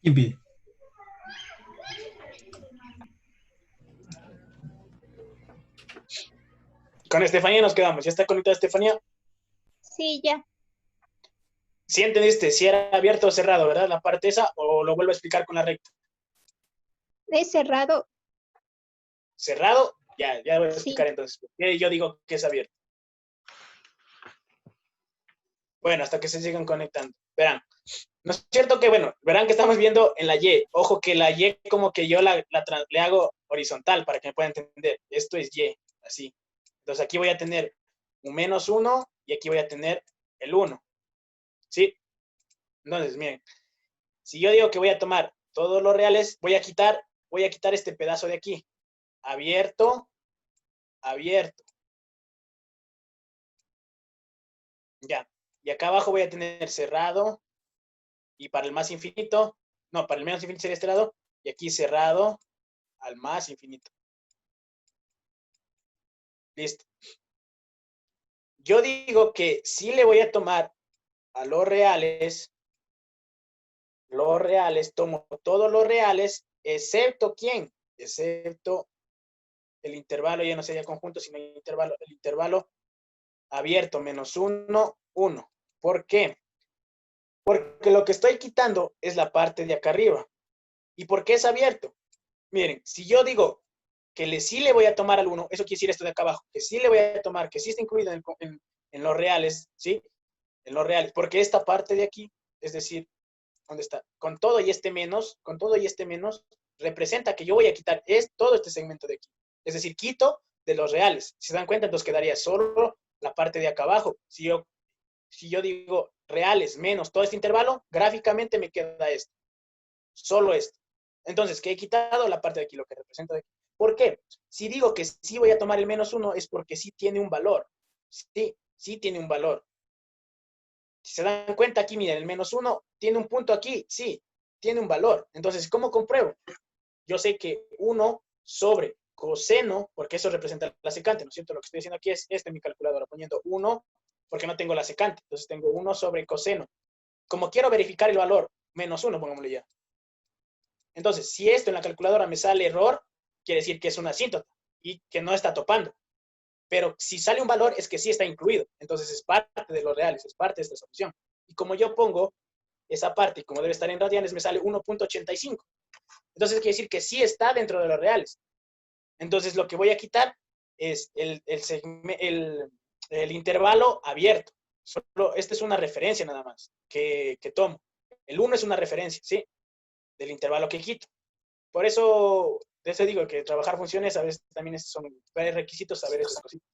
Yipi. Con Estefanía nos quedamos. ¿Ya está conectada Estefanía? Sí, ya. Sí entendiste, si era abierto o cerrado, ¿verdad? La parte esa, o lo vuelvo a explicar con la recta. Es cerrado. Cerrado, ya voy a explicar Sí. entonces. Yo digo que es abierto. Bueno, hasta que se sigan conectando. Verán. ¿No es cierto que, bueno, verán que estamos viendo en la Y? Ojo que la Y como que yo le hago horizontal para que me puedan entender. Esto es Y, así. Entonces aquí voy a tener un -1 y aquí voy a tener el 1. ¿Sí? Entonces, miren, si yo digo que voy a tomar todos los reales, voy a quitar este pedazo de aquí. Abierto, abierto. Ya. Y acá abajo voy a tener cerrado. Y para el más infinito, no, para el menos infinito sería este lado. Y aquí cerrado al más infinito. Listo. Yo digo que sí le voy a tomar a los reales, tomo todos los reales, excepto ¿quién? Excepto el intervalo, ya no sería conjunto, sino el intervalo abierto, -1, 1. ¿Por qué? Porque lo que estoy quitando es la parte de acá arriba. ¿Y por qué es abierto? Miren, si yo digo que sí le voy a tomar al 1, eso quiere decir esto de acá abajo, que sí le voy a tomar, que sí está incluido en los reales, ¿sí? En los reales, porque esta parte de aquí, es decir, ¿dónde está? Con todo y este menos, representa que yo voy a quitar todo este segmento de aquí. Es decir, quito de los reales. Si se dan cuenta, entonces quedaría solo la parte de acá abajo. Si yo digo reales menos todo este intervalo, gráficamente me queda esto. Solo esto. Entonces, ¿qué he quitado? La parte de aquí, lo que representa de aquí. ¿Por qué? Si digo que sí voy a tomar el -1 es porque sí tiene un valor. Sí tiene un valor. Si se dan cuenta aquí, miren, el -1 tiene un punto aquí, sí, tiene un valor. Entonces, ¿cómo compruebo? Yo sé que 1 sobre coseno, porque eso representa la secante, ¿no es cierto? Lo que estoy diciendo aquí es en mi calculadora, poniendo 1, porque no tengo la secante. Entonces tengo 1 sobre coseno. Como quiero verificar el valor, -1, pongámosle ya. Entonces, si esto en la calculadora me sale error, quiere decir que es una asíntota y que no está topando. Pero si sale un valor, es que sí está incluido. Entonces, es parte de los reales, es parte de esta solución. Y como yo pongo esa parte, y como debe estar en radianes, me sale 1.85. Entonces, quiere decir que sí está dentro de los reales. Entonces, lo que voy a quitar es el intervalo abierto. Solo, esta es una referencia nada más que tomo. El 1 es una referencia, ¿sí? Del intervalo que quito. Por eso, te digo que trabajar funciones a veces también son requisitos saber esas cositas.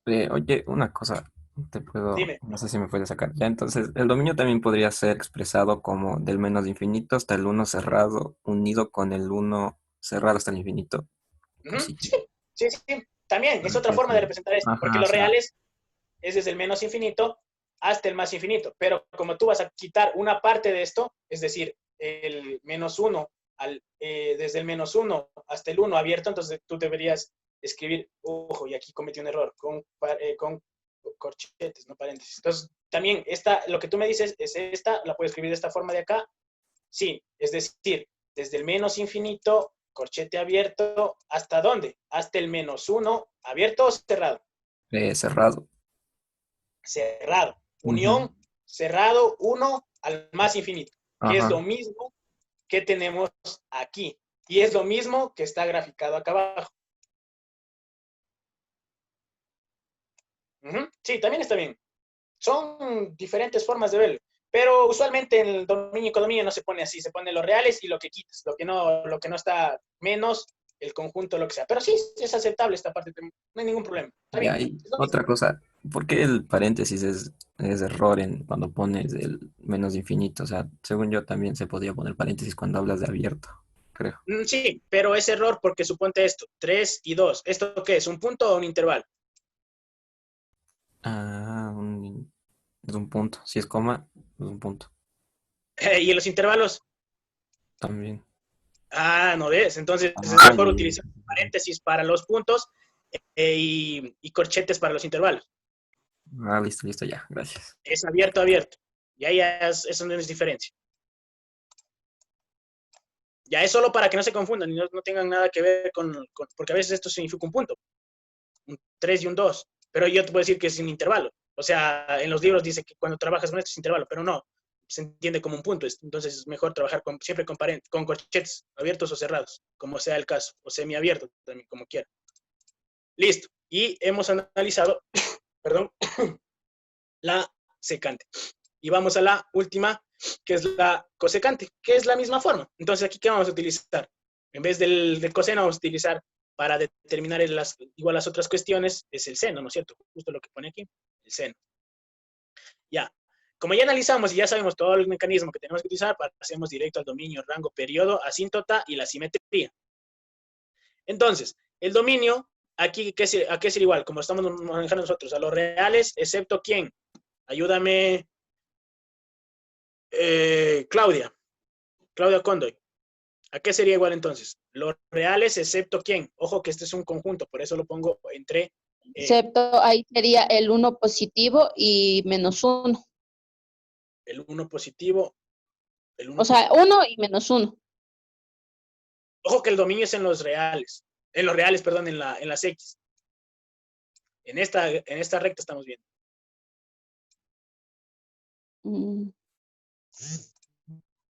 Oye, una cosa, Dime. no sé si me puedes sacar. Ya, entonces, el dominio también podría ser expresado como del menos infinito hasta el uno cerrado, unido con el uno cerrado hasta el infinito. Sí, Cosita. sí, sí. También es otra forma de representar esto, porque Ajá, o los sea, reales es desde el menos infinito hasta el más infinito. Pero como tú vas a quitar una parte de esto, es decir, el -1 desde el -1 hasta el 1 abierto, entonces tú deberías escribir, ojo, y aquí cometí un error, con corchetes, no paréntesis. Entonces, también lo que tú me dices es esta, la puedo escribir de esta forma de acá. Sí, es decir, desde el menos infinito, corchete abierto, ¿hasta dónde? Hasta el -1, abierto o cerrado. cerrado. Cerrado. Ujú. Unión, cerrado, 1 al más infinito, que es lo Ajá. mismo que tenemos aquí. Y es lo mismo que está graficado acá abajo. Sí, también está bien. Son diferentes formas de verlo. Pero usualmente en el dominio y economía no se pone así, se pone los reales y lo que quitas, lo que no está menos el conjunto, lo que sea. Pero sí, es aceptable esta parte, no hay ningún problema. Está Ya, bien, y es lo mismo. otra cosa, ¿por qué el paréntesis es error cuando pones el menos infinito? O sea, según yo también se podría poner paréntesis cuando hablas de abierto, creo. Sí, pero es error porque suponte esto, 3 y 2. ¿Esto qué es? ¿Un punto o un intervalo? Ah, es un punto. Si es coma, es un punto. Y en los intervalos, También. no ves. Entonces es Ah, mejor ya, ya. utilizar paréntesis para los puntos y corchetes para los intervalos. Ah, listo, listo, ya, gracias. Es abierto, abierto. Y ahí eso no es diferencia. Ya es solo para que no se confundan y no tengan nada que ver porque a veces esto significa un punto, un 3 y un 2, pero yo te puedo decir que es un intervalo. O sea, en los libros dice que cuando trabajas con esto es intervalo, pero no, se entiende como un punto. Entonces es mejor trabajar siempre con corchetes abiertos o cerrados, como sea el caso, o semiabierto también, como quiera. Listo. Y hemos analizado, perdón, la secante. Y vamos a la última, que es la cosecante, que es la misma forma. Entonces, aquí, ¿qué vamos a utilizar? En vez del coseno, vamos a utilizar para determinar igual las otras cuestiones, es el seno, ¿no es cierto? Justo lo que pone aquí, el seno. Ya. Como ya analizamos y ya sabemos todo el mecanismo que tenemos que utilizar, pasemos directo al dominio, rango, periodo, asíntota y la simetría. Entonces, el dominio, aquí, ¿a qué es igual? Como estamos manejando nosotros, a los reales, excepto quién. Ayúdame, Claudia Condoy. ¿A qué sería igual entonces? Los reales, excepto quién. Ojo que este es un conjunto, por eso lo pongo entre. Excepto ahí sería el 1 positivo y menos 1. El 1 positivo. O sea, 1 y menos 1. Ojo que el dominio es en los reales. En los reales, perdón, en las X. En esta recta estamos viendo.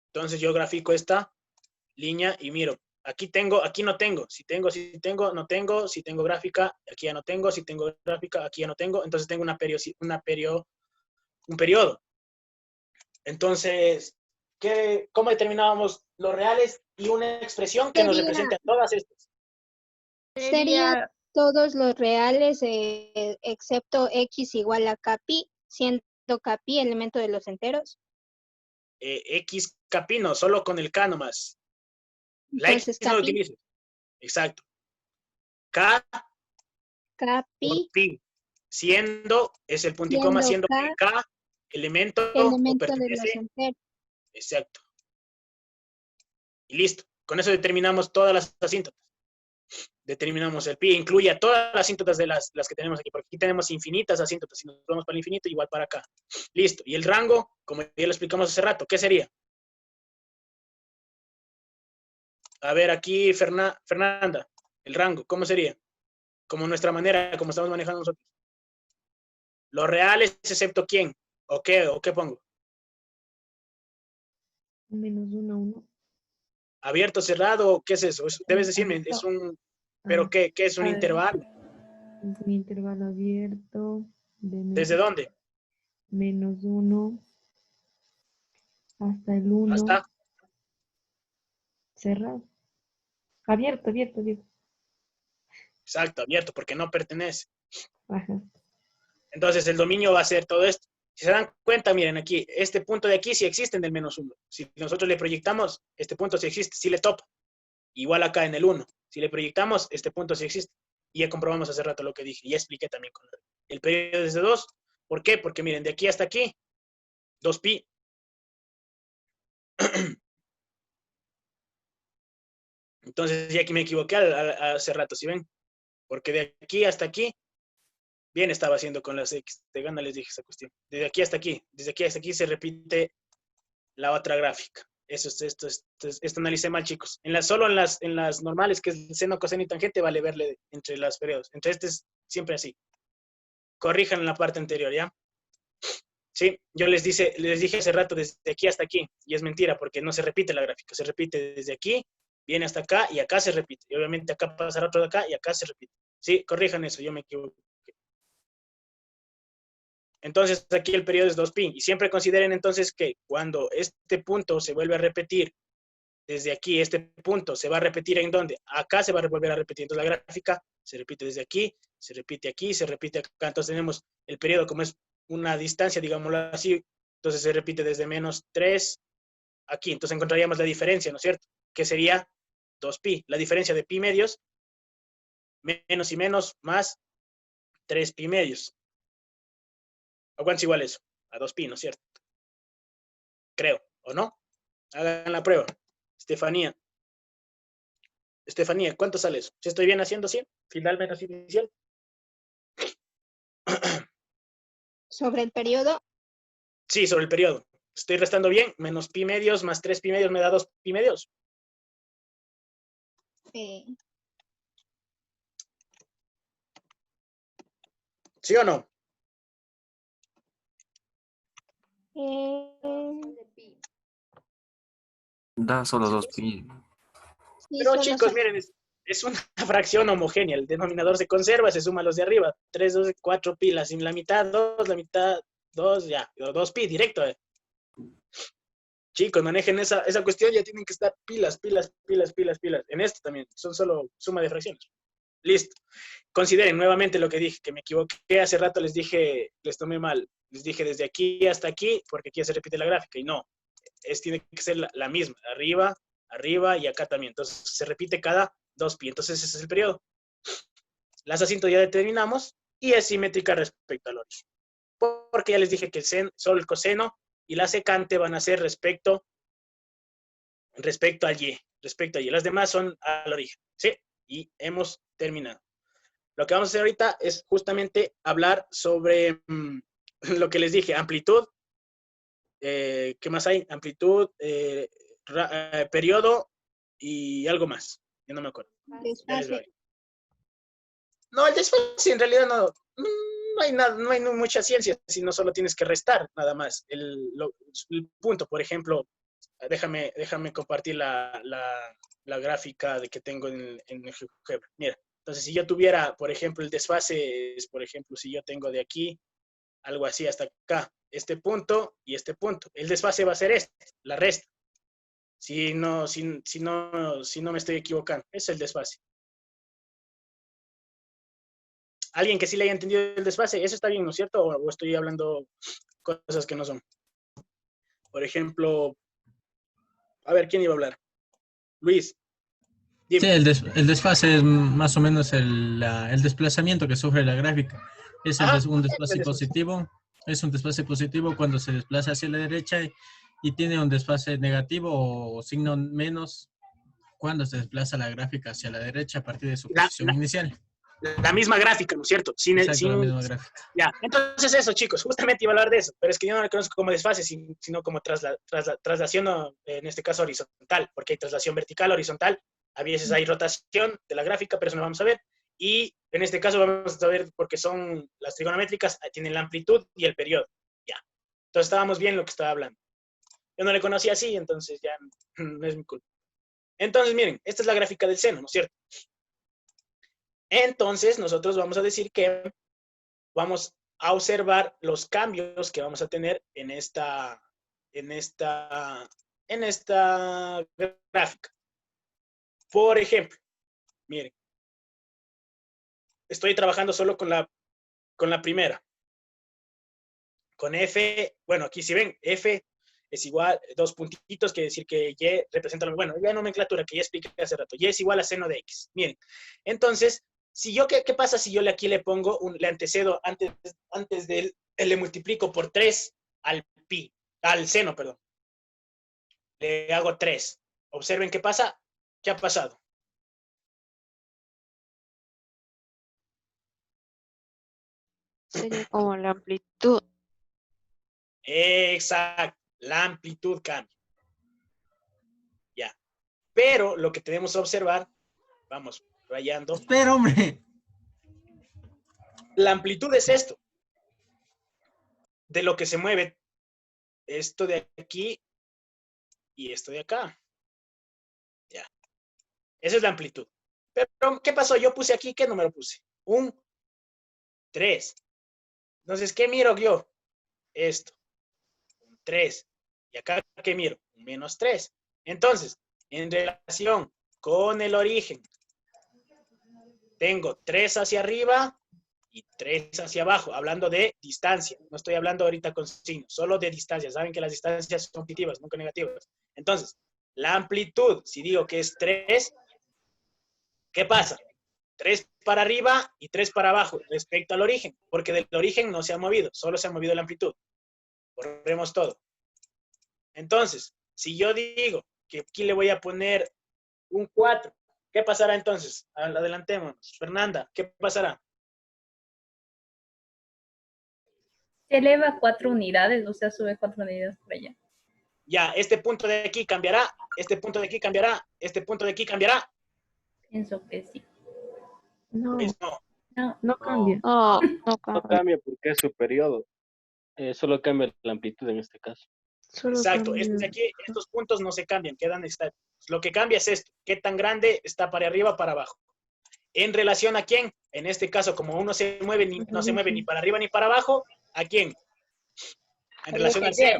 Entonces yo grafico esta línea y miro. Aquí tengo, aquí no tengo. Si tengo, no tengo. Si tengo gráfica, aquí ya no tengo. Si tengo gráfica, aquí ya no tengo. Entonces tengo un periodo. Entonces, ¿cómo determinábamos los reales y una expresión que nos represente a todas estas? Sería todos los reales excepto x igual a kpi, siendo kpi elemento de los enteros. X capino, solo con el K nomás. La X Entonces no lo kpi, utilices. Exacto. K por kpi pi, siendo, es el punto y coma, siendo que K elemento o elemento de los pertenece. enteros. Exacto. Y listo. Con eso determinamos todas las asíntotas. Determinamos el pi, incluye a todas las asíntotas de las que tenemos aquí, porque aquí tenemos infinitas asíntotas. Si nos vamos para el infinito, igual para acá. Listo. Y el rango, como ya lo explicamos hace rato, ¿qué sería? A ver, aquí Fernanda, el rango, ¿cómo sería? Como nuestra manera, como estamos manejando nosotros. Los reales, excepto quién, o qué pongo. Menos 1, 1. Abierto, cerrado, ¿qué es eso? Debes decirme, es un, pero ¿qué es un intervalo? Un intervalo abierto. ¿Desde dónde? Menos 1 hasta el 1. Hasta. Cerrado. Abierto. Exacto, abierto, porque no pertenece. Ajá. Entonces el dominio va a ser todo esto. Si se dan cuenta, miren aquí, este punto de aquí sí existe en el menos 1. Si nosotros le proyectamos, este punto sí existe, sí le topa. Igual acá en el 1. Si le proyectamos, este punto sí existe. Y ya comprobamos hace rato lo que dije. Y ya expliqué también con el periodo desde 2. ¿Por qué? Porque miren, de aquí hasta aquí, 2pi. Entonces ya aquí me equivoqué hace rato, ¿sí ven? Porque de aquí hasta aquí, bien estaba haciendo con las X. De gana les dije esa cuestión. Desde aquí hasta aquí se repite la otra gráfica. Esto analicé mal, chicos. Solo en las normales, que es el seno, coseno y tangente, vale verle entre las periodos. Entre este es siempre así. Corrijan en la parte anterior, ¿ya? Sí, yo les dije hace rato desde aquí hasta aquí, y es mentira, porque no se repite la gráfica, se repite desde aquí, viene hasta acá, y acá se repite. Y obviamente acá pasará otro de acá, y acá se repite. Sí, corrijan eso, yo me equivoqué. Entonces aquí el periodo es 2pi, y siempre consideren entonces que cuando este punto se vuelve a repetir, desde aquí, este punto se va a repetir ¿en dónde? Acá se va a volver a repetir. Entonces la gráfica se repite desde aquí, se repite aquí, se repite acá. Entonces tenemos el periodo como es una distancia, digámoslo así, entonces se repite desde menos 3 aquí. Entonces encontraríamos la diferencia, ¿no es cierto? Que sería 2pi. La diferencia de pi medios, menos y menos, más 3pi medios. ¿A cuánto es igual eso? A 2pi, ¿no es cierto? Creo, ¿o no? Hagan la prueba. Estefanía, ¿cuánto sale eso? ¿Si estoy bien haciendo así? Final menos inicial. Sobre el periodo, Sí, sobre el periodo. Estoy restando bien. Menos pi medios más 3pi medios me da 2pi medios. Eh, ¿Sí o no? eh, Da solo 2pi. sí, Pero solo chicos, son miren, es una fracción homogénea. El denominador se conserva, se suma los de arriba. 3, 2, 4 pi, la mitad, 2, la mitad, 2, ya. 2 pi, directo. Chicos, manejen esa cuestión, ya tienen que estar pilas, pilas, pilas, pilas, pilas. En esto también, son solo suma de fracciones. Listo. Consideren nuevamente lo que dije, que me equivoqué hace rato, les dije, les tomé mal. Les dije desde aquí hasta aquí, porque aquí ya se repite la gráfica, y no. Tiene que ser la misma, arriba, arriba y acá también. Entonces se repite cada 2 pi. Entonces ese es el periodo. Las asintos ya determinamos y es simétrica respecto al otro. Porque ya les dije que solo el coseno y la secante van a ser respecto al y. Respecto a y. Las demás son al origen. ¿Sí? Y hemos terminado. Lo que vamos a hacer ahorita es justamente hablar sobre lo que les dije, amplitud. ¿Qué más hay? Amplitud, periodo y algo más. Yo no me acuerdo. Ya les doy. desfase. No, el desfase en realidad no hay nada, no hay mucha ciencia, sino solo tienes que restar nada más. El punto, por ejemplo, déjame compartir la gráfica de que tengo en el GeoGebra. Mira, entonces si yo tuviera, por ejemplo, el desfase es, por ejemplo, si yo tengo de aquí, algo así hasta acá, este punto y este punto. El desfase va a ser este, la resta. Si no me estoy equivocando, es el desfase. Alguien que sí le haya entendido el desfase, eso está bien, ¿no es cierto? O estoy hablando cosas que no son. Por ejemplo, a ver, ¿quién iba a hablar? Luis, Sí, dime. el desfase es más o menos el desplazamiento que sufre la gráfica. Es Ajá, un el desfase desfase. positivo, es un desfase positivo cuando se desplaza hacia la derecha y tiene un desfase negativo o signo menos cuando se desplaza la gráfica hacia la derecha a partir de su La, posición la, inicial. la misma gráfica, ¿no es cierto? Exacto, la misma gráfica. Ya, entonces eso, chicos, justamente iba a hablar de eso, pero es que yo no lo conozco como desfase, sino como traslación, en este caso horizontal, porque hay traslación vertical, horizontal, a veces hay rotación de la gráfica, pero eso no vamos a ver, y en este caso vamos a ver, porque son las trigonométricas, tienen la amplitud y el periodo, ya. Entonces estábamos bien lo que estaba hablando. Yo no le conocía así, entonces ya no es mi culpa. Entonces, miren, esta es la gráfica del seno, ¿no es cierto? Entonces, nosotros vamos a decir que vamos a observar los cambios que vamos a tener en esta gráfica. Por ejemplo, miren, estoy trabajando solo con la primera. Con F, bueno, aquí si ven, F es igual, 2 puntitos, quiere decir que Y representa, bueno, la nomenclatura que ya expliqué hace rato, Y es igual a seno de X. Miren, entonces, si yo, ¿qué pasa si yo aquí le pongo, le antecedo antes de él, le multiplico por 3 al seno, perdón. Le hago 3. Observen qué pasa, qué ha pasado. Sería como la amplitud. Exacto, la amplitud cambia. Ya. Pero lo que tenemos que observar, vamos rayando. Espera, hombre. La amplitud es esto. De lo que se mueve esto de aquí y esto de acá. Ya. Esa es la amplitud. Pero, ¿qué pasó? Yo puse aquí, ¿qué número puse? Un 3. Entonces, ¿qué miro yo? Esto. Un 3. Y acá, ¿qué miro? Un menos 3. Entonces, en relación con el origen, tengo 3 hacia arriba y 3 hacia abajo, hablando de distancia. No estoy hablando ahorita con signos, solo de distancia. Saben que las distancias son positivas, nunca negativas. Entonces, la amplitud, si digo que es 3, ¿qué pasa? 3 para arriba y 3 para abajo respecto al origen, porque del origen no se ha movido, solo se ha movido la amplitud. Corremos todo. Entonces, si yo digo que aquí le voy a poner un 4, ¿qué pasará entonces? Adelantémonos. Fernanda, ¿qué pasará? Se eleva 4 unidades, o sea, sube 4 unidades por allá. Ya, este punto de aquí cambiará, este punto de aquí cambiará, este punto de aquí cambiará. Pienso que sí. No, Pues no. No. no cambia. No, no No cambia. cambia porque es su periodo. Solo cambia la amplitud en este caso. Solo Exacto. cambia. Estos de aquí, estos puntos no se cambian, quedan estáticos. Lo que cambia es esto. ¿Qué tan grande está para arriba o para abajo? ¿En relación a quién? En este caso, como uno se mueve no se mueve ni para arriba ni para abajo, ¿a quién? En relación al cero.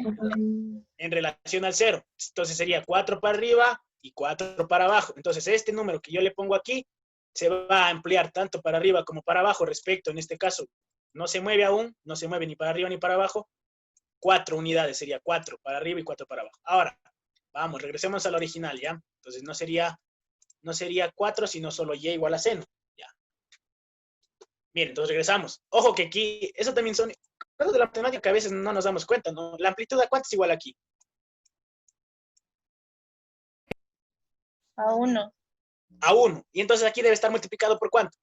En relación al cero. Entonces sería 4 para arriba y 4 para abajo. Entonces este número que yo le pongo aquí se va a ampliar tanto para arriba como para abajo respecto, en este caso, no se mueve aún, no se mueve ni para arriba ni para abajo. 4 unidades, sería 4 para arriba y 4 para abajo. Ahora, vamos, regresemos al original, ¿ya? Entonces no sería 4, sino solo y igual a seno. Ya. Miren, entonces regresamos. Ojo que aquí, eso también son cosas de la matemática que a veces no nos damos cuenta, ¿no? La amplitud, ¿a cuánto es igual aquí? A 1 A 1. Y entonces aquí debe estar multiplicado por ¿cuánto?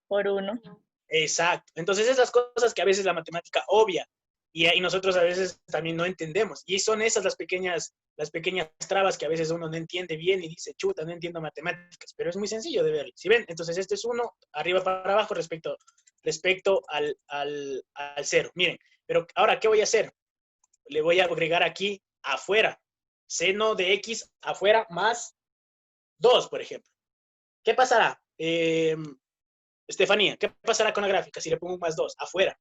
por 1. Exacto. Entonces esas cosas que a veces la matemática obvia y nosotros a veces también no entendemos. Y son esas las pequeñas trabas que a veces uno no entiende bien y dice, chuta, no entiendo matemáticas, pero es muy sencillo de ver. ¿Sí ven? Entonces este es 1, arriba para abajo respecto al 0. Miren, pero ahora, ¿qué voy a hacer? Le voy a agregar aquí afuera, seno de x afuera más 2, por ejemplo. ¿Qué pasará? Estefanía, ¿qué pasará con la gráfica si le pongo un más 2 afuera?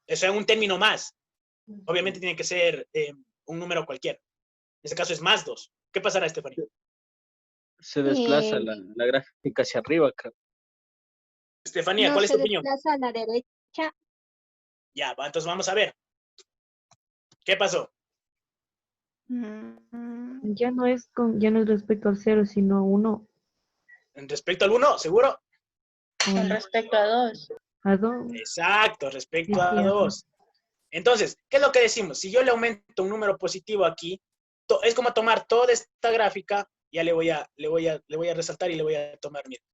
Eso es un término más. Obviamente tiene que ser un número cualquiera. En este caso es más 2. ¿Qué pasará, Estefanía? Se desplaza Eh, la gráfica hacia arriba, creo. Estefanía, no ¿cuál es se tu opinión? desplaza a la derecha. Ya, entonces vamos a ver. ¿Qué pasó? Ya no es respecto al 0, sino 1 Respecto al 1, ¿seguro? Con respecto a 2. a 2. Exacto, respecto a Cierto. 2. Entonces, ¿qué es lo que decimos? Si yo le aumento un número positivo aquí, es como tomar toda esta gráfica, ya le voy a resaltar y le voy a tomar, miren.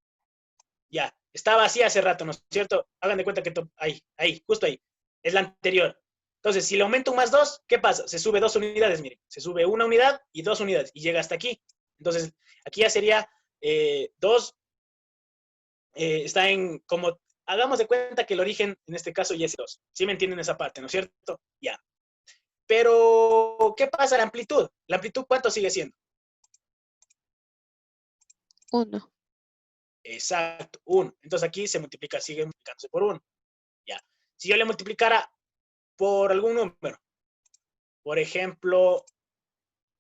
Ya, estaba así hace rato, ¿no es cierto? Hagan de cuenta que ahí, justo ahí, es la anterior. Entonces, si le aumento un más 2, ¿qué pasa? Se sube 2 unidades, miren. Se sube 1 unidad y 2 unidades y llega hasta aquí. Entonces, aquí ya sería 2, está en como, hagamos de cuenta que el origen en este caso ya es 2. ¿Sí me entienden esa parte, no es cierto? Ya. Pero, ¿qué pasa la amplitud? ¿La amplitud cuánto sigue siendo? 1. Exacto, 1. Entonces aquí se multiplica, sigue multiplicándose por 1. Ya. Si yo le multiplicara por algún número, por ejemplo,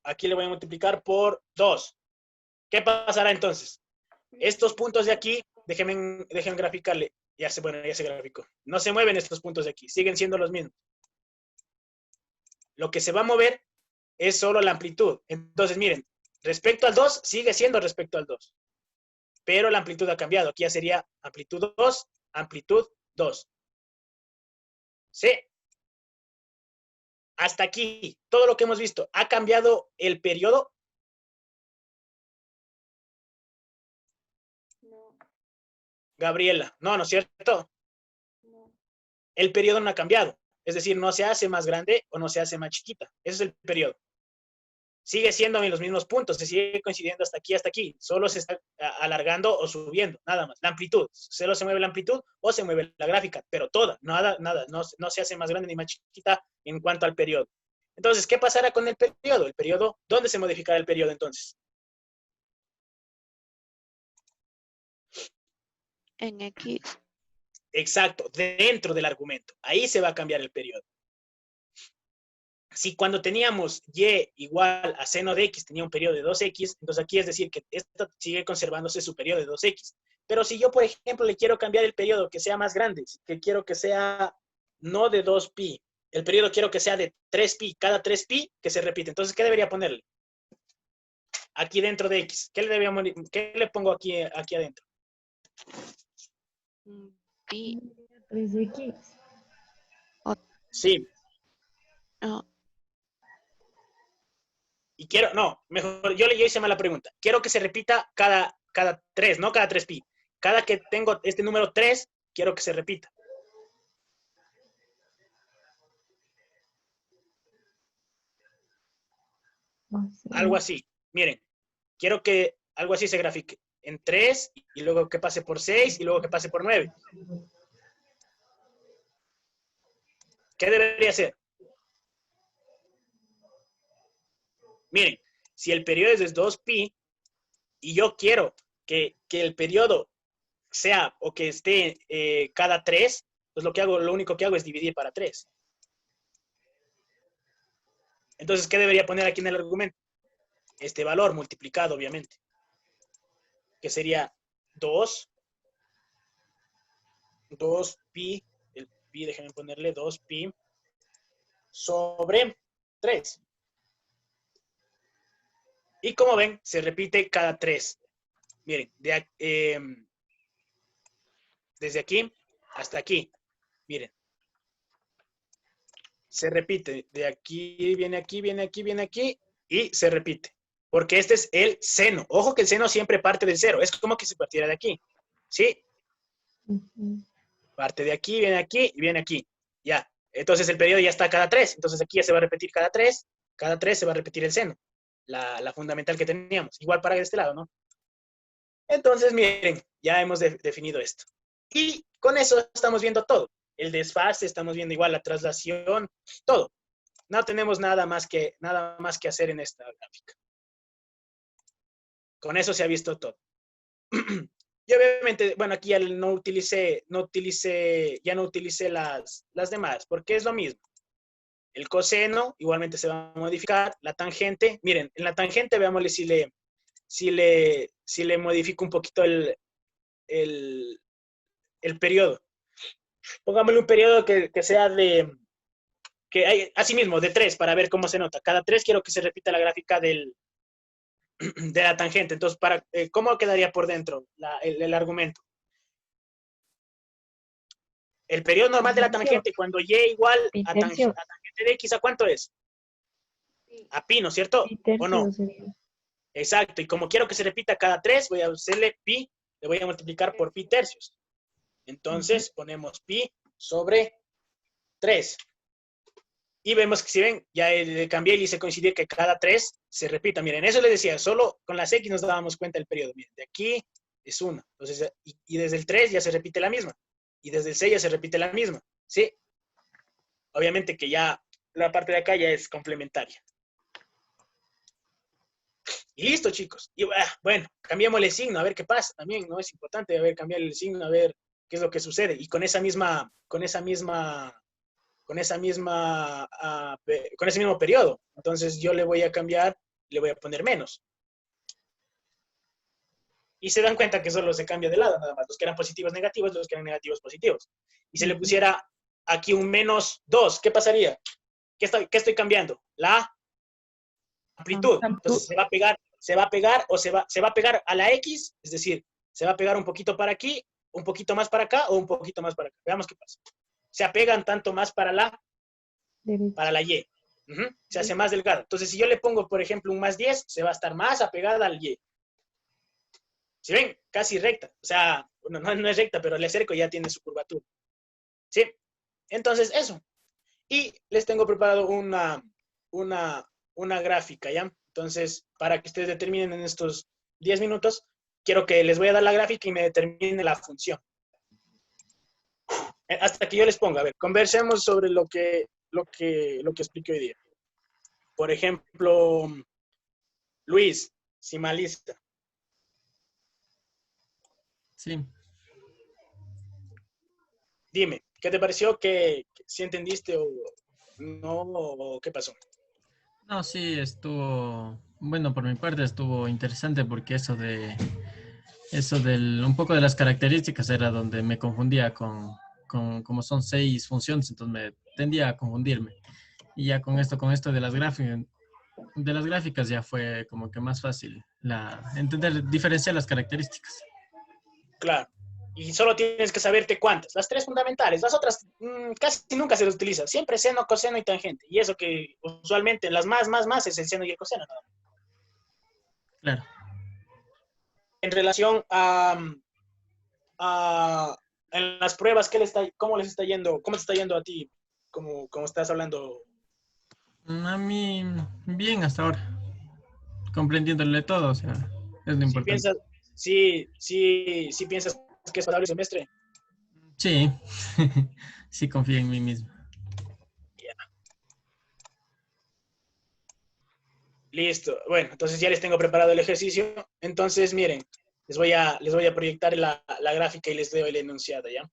aquí le voy a multiplicar por 2. ¿Qué pasará entonces? Estos puntos de aquí, déjenme graficarle. Ya se graficó. No se mueven estos puntos de aquí, siguen siendo los mismos. Lo que se va a mover es solo la amplitud. Entonces, miren, respecto al 2, sigue siendo respecto al 2. Pero la amplitud ha cambiado. Aquí ya sería amplitud 2, amplitud 2. ¿Sí? Hasta aquí, todo lo que hemos visto. ¿Ha cambiado el periodo? No. Gabriela, no es cierto. No. El periodo no ha cambiado. Es decir, no se hace más grande o no se hace más chiquita. Ese es el periodo. Sigue siendo en los mismos puntos, se sigue coincidiendo hasta aquí. Solo se está alargando o subiendo, nada más. La amplitud, solo se mueve la amplitud o se mueve la gráfica, pero toda, nada, no se hace más grande ni más chiquita en cuanto al periodo. Entonces, ¿qué pasará con el periodo? El periodo, ¿dónde se modificará el periodo entonces? En X. Exacto, dentro del argumento. Ahí se va a cambiar el periodo. Si cuando teníamos y igual a seno de x tenía un periodo de 2x, entonces aquí es decir que esta sigue conservándose su periodo de 2x. Pero si yo, por ejemplo, le quiero cambiar el periodo que sea más grande, que quiero que sea no de 2pi, el periodo quiero que sea de 3pi, cada 3pi que se repite. Entonces, ¿qué debería ponerle? Aquí dentro de x. ¿Qué le pongo aquí adentro? Pi. 3x. Sí. No. Y quiero, no, mejor, yo hice mala pregunta. Quiero que se repita cada 3, no cada 3pi. Cada que tengo este número 3, quiero que se repita. Algo así. Miren, quiero que algo así se grafique en 3 y luego que pase por 6 y luego que pase por 9. ¿Qué debería ser? Miren, si el periodo es de 2pi y yo quiero que el periodo sea o que esté cada 3, pues lo único que hago es dividir para 3. Entonces, ¿qué debería poner aquí en el argumento? Este valor multiplicado, obviamente, que sería 2pi, el pi, déjenme ponerle 2pi sobre 3. Y como ven, se repite cada 3. Miren, desde aquí hasta aquí. Miren. Se repite. De aquí, viene aquí, viene aquí, viene aquí. Y se repite. Porque este es el seno. Ojo que el seno siempre parte del 0. Es como que se partiera de aquí. ¿Sí? Parte de aquí y viene aquí. Ya. Entonces el periodo ya está cada 3. Entonces aquí ya se va a repetir cada 3. Cada 3 se va a repetir el seno. La fundamental que teníamos. Igual para este lado, ¿no? Entonces, miren, ya hemos definido esto. Y con eso estamos viendo todo. El desfase, estamos viendo igual la traslación, todo. No tenemos nada más que hacer en esta gráfica. Con eso se ha visto todo. Y obviamente, bueno, aquí ya no utilicé las demás, porque es lo mismo. El coseno igualmente se va a modificar. La tangente, miren, en la tangente veámosle si le modifico un poquito el periodo. Pongámosle un periodo que sea así mismo, de 3, para ver cómo se nota. Cada 3 quiero que se repita la gráfica de la tangente. Entonces, ¿cómo quedaría por dentro el argumento? El periodo normal de la tangente, cuando y igual a tangente de x, ¿a cuánto es? A pi, ¿no es cierto? ¿O no? Exacto, y como quiero que se repita cada 3, voy a hacerle pi, le voy a multiplicar por pi tercios. Entonces, ponemos pi sobre 3. Y vemos que si ven, ya le cambié y le hice coincidir que cada 3 se repita. Miren, eso les decía, solo con las X nos dábamos cuenta del periodo. Miren, de aquí es 1. Entonces, y desde el 3 ya se repite la misma. Y desde el 6 ya se repite la misma. ¿Sí? Obviamente que ya la parte de acá ya es complementaria. Y listo, chicos. Y bueno, cambiémosle el signo, a ver qué pasa también, ¿no? Es importante cambiar el signo, a ver qué es lo que sucede. Y con ese mismo periodo. Entonces yo le voy a cambiar, le voy a poner menos. Y se dan cuenta que solo se cambia de lado, nada más. Los que eran positivos negativos, los que eran negativos positivos. Y si le pusiera aquí un menos 2, ¿qué pasaría? ¿Qué estoy cambiando? La amplitud. Entonces se va a pegar o se va a pegar a la X, es decir, se va a pegar un poquito para aquí, un poquito más para acá o un poquito más para acá. Veamos qué pasa. Se apegan tanto más para la Y. Se hace más delgada. Entonces, si yo le pongo, por ejemplo, un más 10, se va a estar más apegada al Y. ¿Sí ven? Casi recta. O sea, bueno, no es recta, pero el acerco ya tiene su curvatura. ¿Sí? Entonces, eso. Y les tengo preparado una gráfica, ¿ya? Entonces, para que ustedes determinen en estos 10 minutos, quiero que les voy a dar la gráfica y me determine la función. Hasta que yo les ponga, a ver, conversemos sobre lo que expliqué hoy día. Por ejemplo, Luis, Simalista. Sí. Dime, ¿qué te pareció? ¿Que si entendiste o no? ¿O qué pasó? No, sí, bueno, por mi parte estuvo interesante porque eso del un poco de las características era donde me confundía con como son 6 funciones, entonces me tendía a confundirme. Y ya con esto de las gráficas ya fue como que más fácil diferenciar las características. Claro. Y solo tienes que saberte cuántas. Las 3 fundamentales. Las otras casi nunca se las utiliza. Siempre seno, coseno y tangente. Y eso que usualmente las más es el seno y el coseno. ¿No? Claro. En relación en las pruebas, ¿cómo les está yendo? ¿Cómo te está yendo a ti? ¿Cómo estás hablando? A mí, bien hasta ahora. comprendiéndole todo, o sea, es lo Si importante. piensas, si piensas que es pasable el semestre. Sí, sí confío en mí mismo. Ya. Listo. Bueno, entonces ya les tengo preparado el ejercicio. Entonces, miren, les voy a proyectar la gráfica y les doy el enunciado, ¿ya?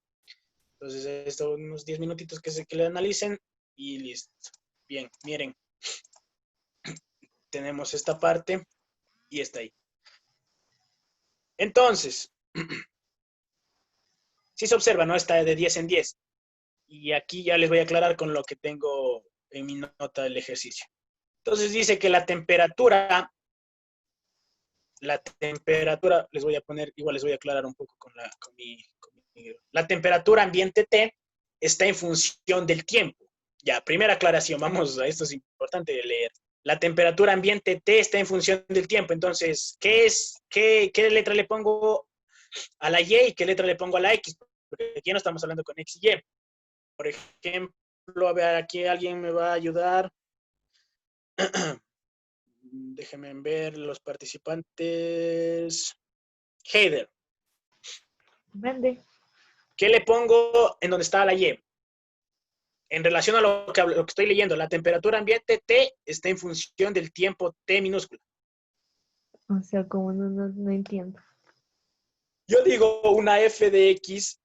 Entonces, esto, unos 10 minutitos que le analicen y listo. Bien, miren, tenemos esta parte y esta ahí. Entonces, si se observa, ¿no? Está de 10 en 10. Y aquí ya les voy a aclarar con lo que tengo en mi nota del ejercicio. Entonces dice que la temperatura, les voy a poner, igual les voy a aclarar un poco la temperatura ambiente T está en función del tiempo. Ya, primera aclaración, vamos a esto, es importante de leer. La temperatura ambiente T está en función del tiempo. Entonces, ¿qué letra le pongo a la Y y qué letra le pongo a la X? Porque aquí no estamos hablando con X y Y. Por ejemplo, a ver, aquí alguien me va a ayudar. Déjenme ver los participantes. Heider, Vende. ¿qué le pongo en donde está la Y? En relación a lo que estoy leyendo, la temperatura ambiente T está en función del tiempo T minúscula. O sea, como no entiendo. Yo digo una f de x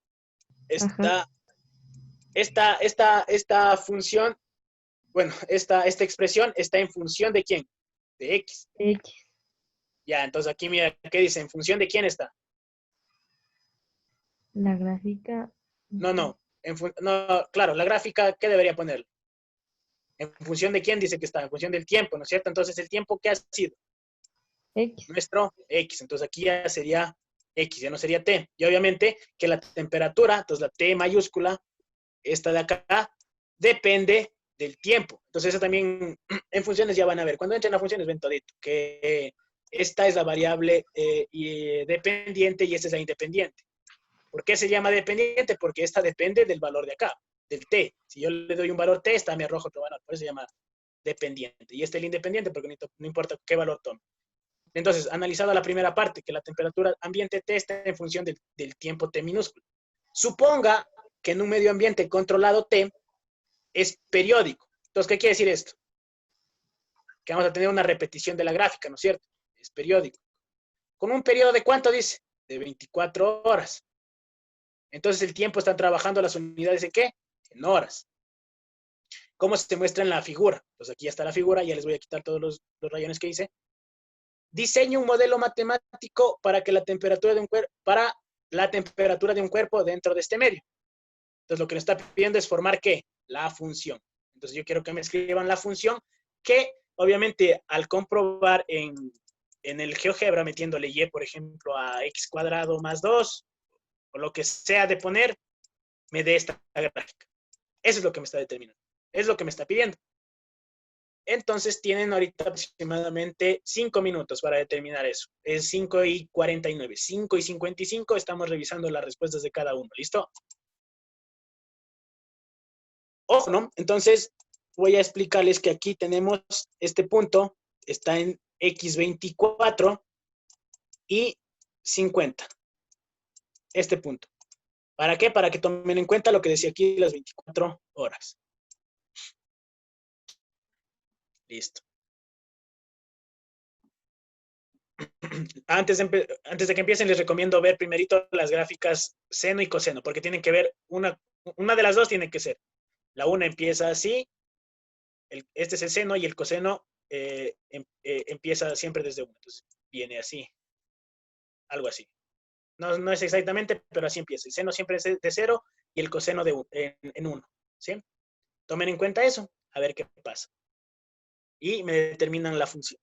Ajá. esta función, bueno, esta expresión está en función de quién? De x. X. Ya, entonces aquí mira, ¿qué dice? ¿En función de quién está? La gráfica. No. No, claro, la gráfica, ¿qué debería poner? ¿En función de quién dice que está? En función del tiempo, ¿no es cierto? Entonces, ¿el tiempo qué ha sido? X. Nuestro X. Entonces, aquí ya sería X, ya no sería T. Y obviamente que la temperatura, entonces la T mayúscula, esta de acá, depende del tiempo. Entonces, eso también en funciones ya van a ver. Cuando entren a funciones, ven todito, que esta es la variable dependiente y esta es la independiente. ¿Por qué se llama dependiente? Porque esta depende del valor de acá, del T. Si yo le doy un valor T, esta me arroja otro valor. Por eso se llama dependiente. Y este es el independiente porque no importa qué valor tome. Entonces, analizada la primera parte, que la temperatura ambiente T está en función del tiempo T minúsculo. Suponga que en un medio ambiente controlado T es periódico. Entonces, ¿qué quiere decir esto? Que vamos a tener una repetición de la gráfica, ¿no es cierto? Es periódico. ¿Con un periodo de cuánto dice? De 24 horas. Entonces, el tiempo están trabajando las unidades en qué? En horas. ¿Cómo se muestra en la figura? Pues aquí ya está la figura, ya les voy a quitar todos los rayones que hice. Diseña un modelo matemático para la temperatura de un cuerpo dentro de este medio. Entonces, lo que le está pidiendo es formar ¿qué? La función. Entonces, yo quiero que me escriban la función que, obviamente, al comprobar en el GeoGebra, metiéndole y, por ejemplo, a x cuadrado más 2, o lo que sea de poner, me dé esta gráfica. Eso es lo que me está determinando. Es lo que me está pidiendo. Entonces tienen ahorita aproximadamente 5 minutos para determinar eso. Es 5:49. 5:55 estamos revisando las respuestas de cada uno. ¿Listo? Ojo, ¿no? Entonces voy a explicarles que aquí tenemos este punto. Está en X24 y 50. Este punto. ¿Para qué? Para que tomen en cuenta lo que decía aquí, las 24 horas. Listo. Antes de que empiecen, les recomiendo ver primerito las gráficas seno y coseno, porque tienen que ver, una de las dos tiene que ser. La una empieza así, este es el seno, y el coseno empieza siempre desde 1. Entonces, viene así, algo así. No es exactamente, pero así empieza. El seno siempre es de 0 y el coseno en 1. ¿Sí? Tomen en cuenta eso, a ver qué pasa. Y me determinan la función.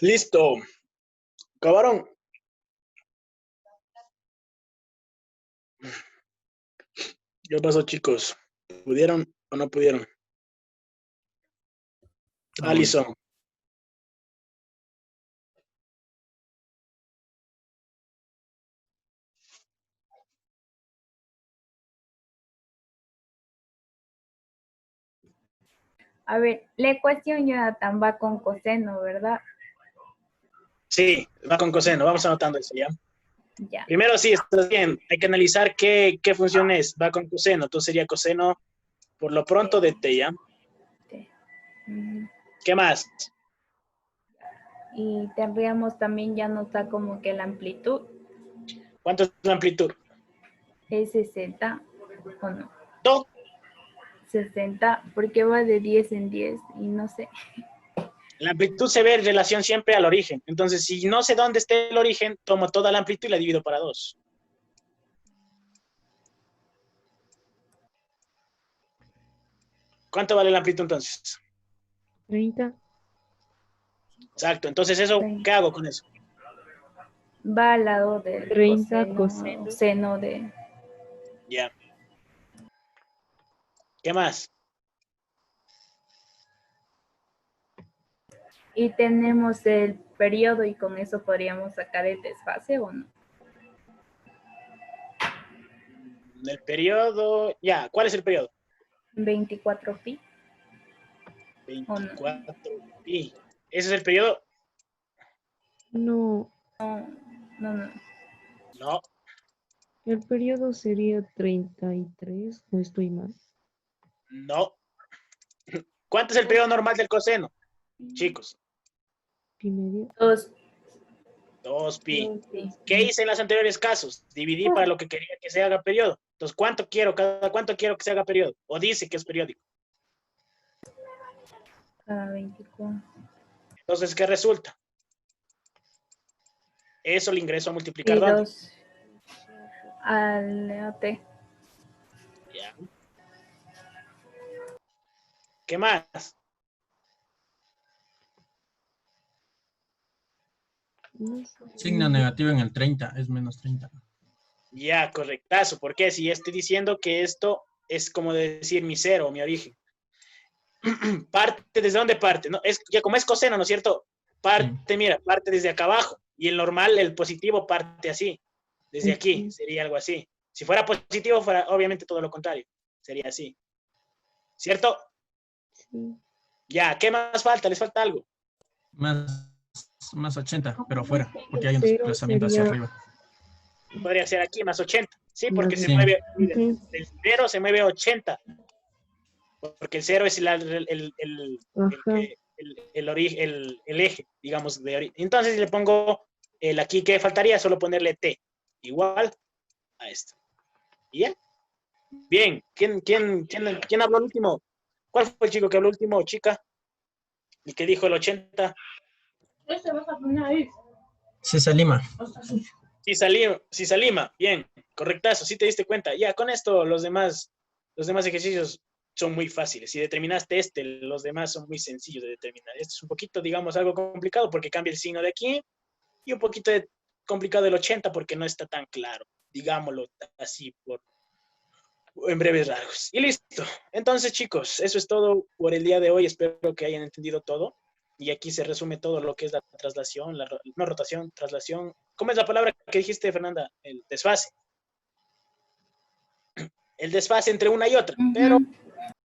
Listo. ¿Acabaron? ¿Qué pasó, chicos? ¿Pudieron o no pudieron? Alison. A ver, la ecuación Jonathan va con coseno, ¿verdad? Sí, va con coseno. Vamos anotando eso, ¿ya? Ya. Primero, sí, estás bien. Hay que analizar qué función es. Va con coseno. Entonces sería coseno, por lo pronto, de t, ¿ya? Mm, ¿Qué más? Y tendríamos también, ya nos da como que la amplitud ¿Cuánto es la amplitud? es 60, ¿o no? ¿Todo? 60, porque va de 10 en 10 y no sé. La amplitud se ve en relación siempre al origen. Entonces, si no sé dónde esté el origen, tomo toda la amplitud y la divido para 2. ¿Cuánto vale la amplitud entonces? 30. Exacto. Entonces, ¿eso qué hago con eso? Va al lado del 30 coseno, seno de... Ya. ¿Qué más? Y tenemos el periodo y con eso podríamos sacar el desfase, ¿o no? El periodo. Ya, ¿cuál es el periodo? 24 pi. ¿O no? 24 pi. ¿Ese es el periodo? No, No. No. el periodo sería 33, no estoy mal. No. ¿Cuánto es el periodo normal del coseno? Chicos. Pi medio. 2 pi. 2 pi. ¿Qué hice en los anteriores casos? Dividí para lo que quería que se haga periodo. Entonces, ¿cada cuánto quiero que se haga periodo? O dice que es periódico. Cada 24. Entonces, ¿qué resulta? Eso le ingreso a multiplicar. Y ¿Dónde? 2 al AT. Ya. ¿Qué más? No sé. Signo negativo en el 30, es menos 30. Ya, correctazo. ¿Por qué? Si estoy diciendo que esto es como decir mi cero, mi origen. Parte, ¿desde dónde parte? No, ya como es coseno, ¿no es cierto? Parte, mira, parte desde acá abajo. Y el normal, el positivo, parte así. Desde aquí, sería algo así. Si fuera positivo, fuera obviamente todo lo contrario. Sería así. ¿Cierto? Sí. Ya, ¿qué más falta? ¿Les falta algo? Más 80, pero afuera, porque hay un Cero desplazamiento hacia sería- arriba. Podría ser aquí, más 80. Sí, porque Más se Sí. mueve, Ujú. del 0 se mueve 80. Porque el 0 es Ajá. el eje, digamos, de origen. Entonces, si le pongo el aquí, ¿qué faltaría? Solo ponerle T. Igual a esto. ¿Y ya? Bien. ¿Quién habló el último? ¿Cuál fue el chico que habló el último, chica? El que dijo el 80. César Lima. Sí, Salima. Bien. Correctazo. Sí te diste cuenta. Ya, con esto los demás ejercicios son muy fáciles. Si determinaste los demás son muy sencillos de determinar. Este es un poquito, digamos, algo complicado porque cambia el signo de aquí y un poquito complicado el 80 porque no está tan claro, digámoslo así en breves rasgos. Y listo. Entonces, chicos, eso es todo por el día de hoy. Espero que hayan entendido todo. Y aquí se resume todo lo que es la traslación, no rotación, traslación. ¿Cómo es la palabra que dijiste, Fernanda? El desfase. El desfase entre una y otra. Pero